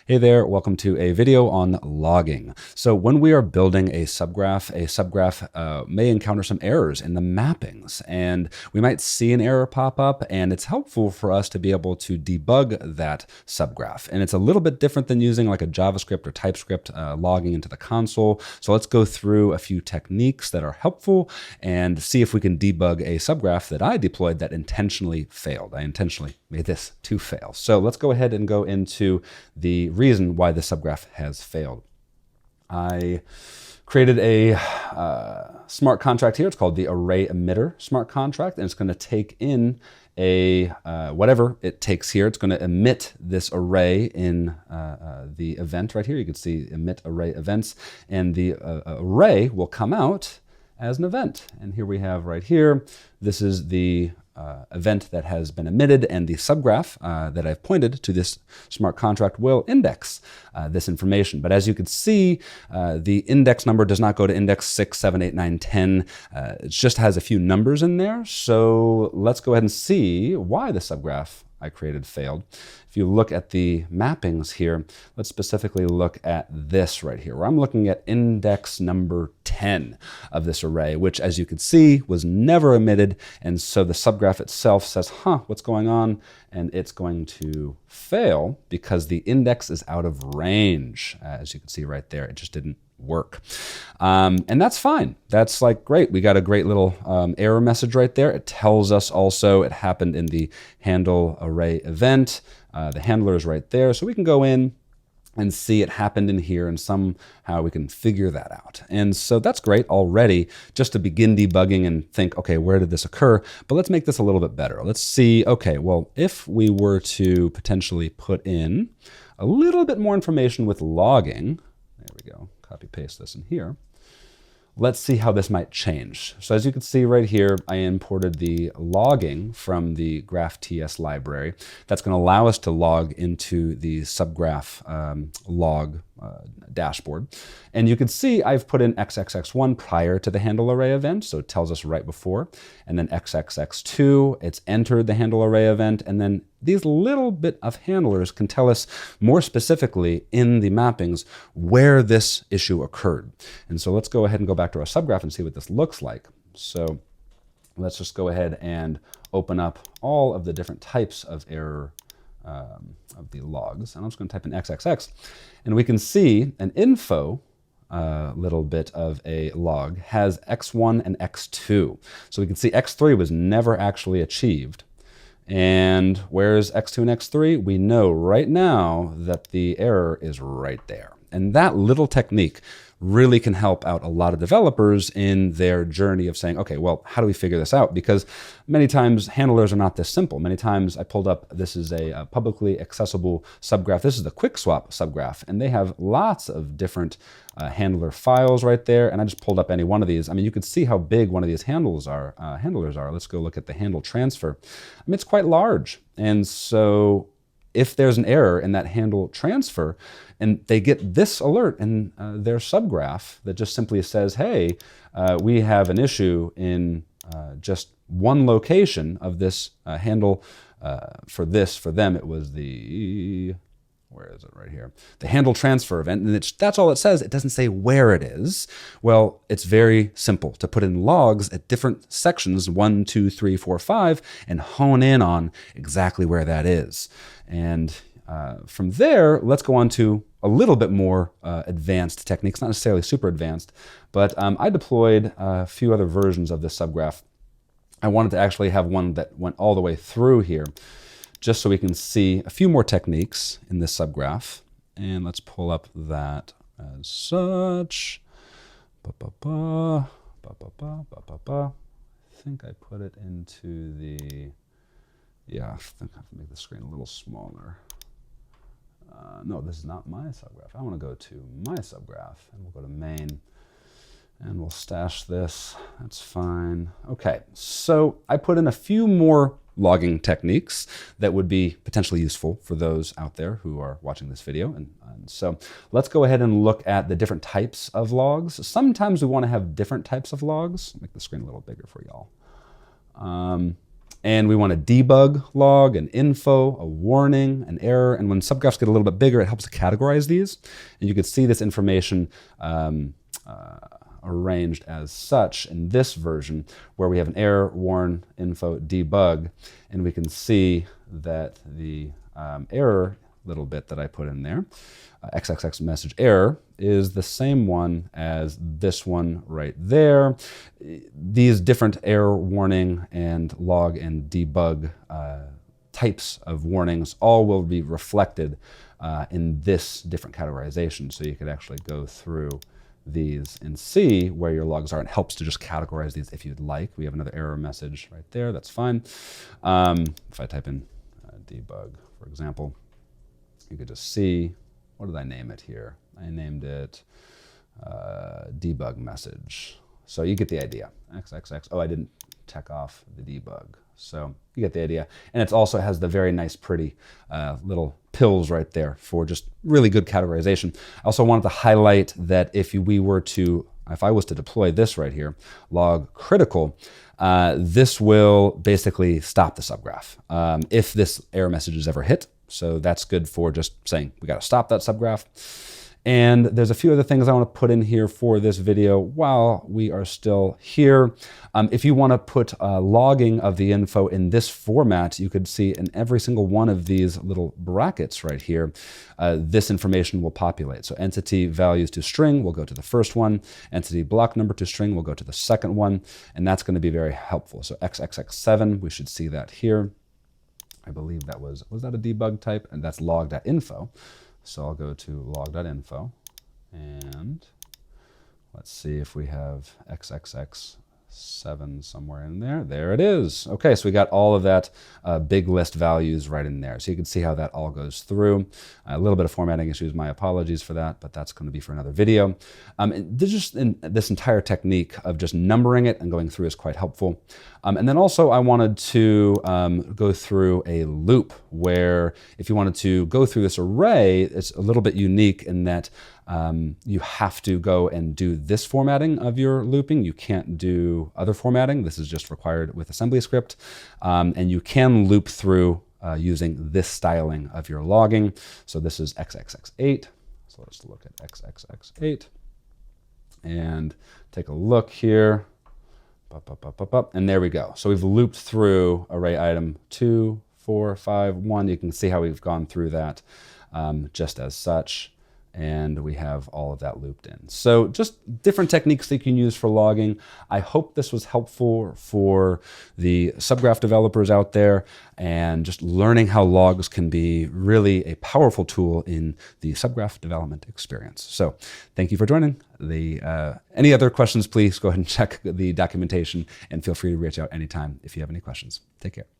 Hey there, welcome to a video on logging. So when we are building a subgraph may encounter some errors in the mappings, and we might see an error pop up, and it's helpful for us to be able to debug that subgraph. And it's a little bit different than using like a JavaScript or TypeScript logging into the console. So let's go through a few techniques that are helpful and see if we can debug a subgraph that I deployed that intentionally failed. I intentionally made this to fail. So let's go ahead and go into the reason why the subgraph has failed. I created a smart contract here. It's called the array emitter smart contract, and it's going to take in a whatever it takes here. It's going to emit this array in the event right here. You can see emit array events, and the array will come out as an event. And here we have right here, this is the event that has been emitted, and the subgraph that I've pointed to this smart contract will index this information. But as you can see, the index number does not go to index 6, 7, 8, 9, 10. It just has a few numbers in there. So let's go ahead and see why the subgraph I created failed. If you look at the mappings here, let's specifically look at this right here, where I'm looking at index number 10 of this array, which as you can see was never emitted. And so the subgraph itself says, what's going on? And it's going to fail because the index is out of range. As you can see right there, it just didn't work. And that's fine. That's like great. We got a great little error message right there. It tells us also it happened in the handle array event. The handler is right there. So we can go in and see it happened in here, and somehow we can figure that out. And so that's great already, just to begin debugging and think, okay, where did this occur? But let's make this a little bit better. Let's see, okay, well, if we were to potentially put in a little bit more information with logging, there we go, copy paste this in here. Let's see how this might change. So as you can see right here, I imported the logging from the GraphTS library. That's going to allow us to log into the subgraph log dashboard. And you can see I've put in XXX1 prior to the handle array event, so it tells us right before. And then XXX2, it's entered the handle array event. And then these little bit of handlers can tell us more specifically in the mappings where this issue occurred. And so let's go ahead and go back to our subgraph and see what this looks like. So let's just go ahead and open up all of the different types of error of the logs. And I'm just going to type in XXX, and we can see an info little bit of a log has X1 and X2. So we can see X3 was never actually achieved. And where's X2 and X3? We know right now that the error is right there. And that little technique really can help out a lot of developers in their journey of saying, okay, well, how do we figure this out? Because many times handlers are not this simple. Many times I pulled up, this is a publicly accessible subgraph. This is the quick swap subgraph, and they have lots of different handler files right there. And I just pulled up any one of these. I mean, you can see how big one of these handlers are. Let's go look at the handle transfer. I mean, it's quite large. And so if there's an error in that handle transfer, and they get this alert in their subgraph that just simply says, hey, we have an issue in just one location of this handle for them, it was the, where is it right here? The handle transfer event, and that's all it says. It doesn't say where it is. Well, it's very simple to put in logs at different sections, 1, 2, 3, 4, 5, and hone in on exactly where that is. And from there, let's go on to a little bit more advanced techniques, not necessarily super advanced, but I deployed a few other versions of this subgraph. I wanted to actually have one that went all the way through here, just so we can see a few more techniques in this subgraph. And let's pull up that as such. I think I put it into the, yeah, I think I have to make the screen a little smaller. No, this is not my subgraph. I want to go to my subgraph, and we'll go to main, and we'll stash this. That's fine. Okay, so I put in a few more logging techniques that would be potentially useful for those out there who are watching this video. And so let's go ahead and look at the different types of logs. Sometimes we want to have different types of logs. Make the screen a little bigger for y'all. And we want a debug log, an info, a warning, an error. And when subgraphs get a little bit bigger, it helps to categorize these. And you can see this information arranged as such in this version, where we have an error, warn, info, debug. And we can see that the error little bit that I put in there, XXX message error, is the same one as this one right there. These different error, warning, and log and debug types of warnings all will be reflected in this different categorization. So you could actually go through these and see where your logs are. It helps to just categorize these if you'd like. We have another error message right there. That's fine. If I type in debug, for example, you could just see, what did I name it here? I named it debug message. So you get the idea. XXX. Oh, I didn't check off the debug. So you get the idea. And it also has the very nice, pretty little pills right there for just really good categorization. I also wanted to highlight that if I was to deploy this right here, log critical, this will basically stop the subgraph if this error message is ever hit. So that's good for just saying we got to stop that subgraph. And there's a few other things I want to put in here for this video while we are still here. If you want to put logging of the info in this format, you could see in every single one of these little brackets right here, this information will populate. So entity values to string will go to the first one. Entity block number to string will go to the second one. And that's going to be very helpful. So XXX7, we should see that here. I believe that was that a debug type? And that's log.info. So I'll go to log.info and let's see if we have XXX7 somewhere in there. There it is. Okay, so we got all of that big list values right in there. So you can see how that all goes through. A little bit of formatting issues, my apologies for that, but that's going to be for another video. This entire technique of just numbering it and going through is quite helpful. And then also I wanted to go through a loop where if you wanted to go through this array, it's a little bit unique in that you have to go and do this formatting of your looping. You can't do other formatting. This is just required with assembly script. And you can loop through using this styling of your logging. So this is XXX8. So let's look at XXX8 and take a look here. And there we go. So we've looped through array item 2, 4, 5, 1. You can see how we've gone through that just as such. And we have all of that looped in. So just different techniques that you can use for logging. I hope this was helpful for the subgraph developers out there and just learning how logs can be really a powerful tool in the subgraph development experience. So thank you for joining. Any other questions, please go ahead and check the documentation and feel free to reach out anytime if you have any questions. Take care.